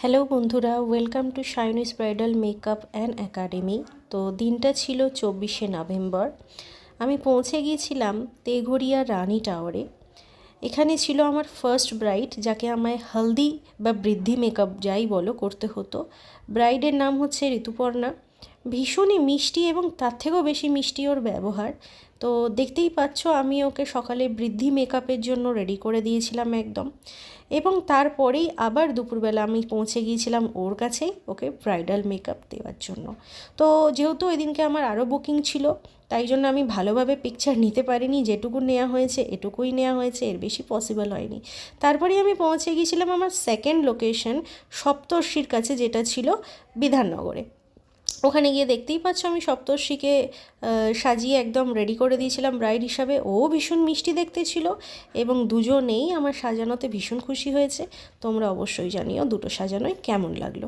Hello বন্ধুরা, welcome to Shiny's bridal makeup and academy. তো দিনটা ছিল 24শে নভেম্বর। আমি পৌঁছে গিয়েছিলাম তেঘরিয়া রানী টাওয়ারে। এখানে ছিল আমার ফার্স্ট ব্রাইড, যাকে আমায় হলদি বা বৃদ্ধি মেকআপ যাই বলো করতে হতো। ব্রাইডের নাম হচ্ছে ঋতুপর্ণা। ভীষণই মিষ্টি এবং তার থেকেও বেশি মিষ্টি ওর ব্যবহার। তো দেখতেই পাচ্ছ, আমি ওকে সকালে বৃদ্ধি মেকআপের জন্য রেডি করে দিয়েছিলাম একদম, এবং তারপরেই আবার দুপুরবেলা আমি পৌঁছে গিয়েছিলাম ওর কাছেই ওকে ব্রাইডাল মেকআপ দেওয়ার জন্য। তো যেহেতু ওই দিনকে আমার আরও বুকিং ছিল, তাই জন্য আমি ভালোভাবে পিকচার নিতে পারিনি। যেটুকু নেওয়া হয়েছে এটুকুই নেওয়া হয়েছে, এর বেশি পসিবল হয়নি। তারপরেই আমি পৌঁছে গিয়েছিলাম আমার সেকেন্ড লোকেশন সপ্তর্ষির কাছে, যেটা ছিল বিধাননগরে। ওখানে গিয়ে দেখতেই পাচ্ছ আমি সপ্তর্ষিকে সাজিয়ে একদম রেডি করে দিয়েছিলাম ব্রাইড হিসাবে। ও ভীষণ মিষ্টি দেখতে ছিল এবং দুজনেই আমার সাজানোতে ভীষণ খুশি হয়েছে। তোমরা অবশ্যই জানিও দুটো সাজানোয় কেমন লাগলো।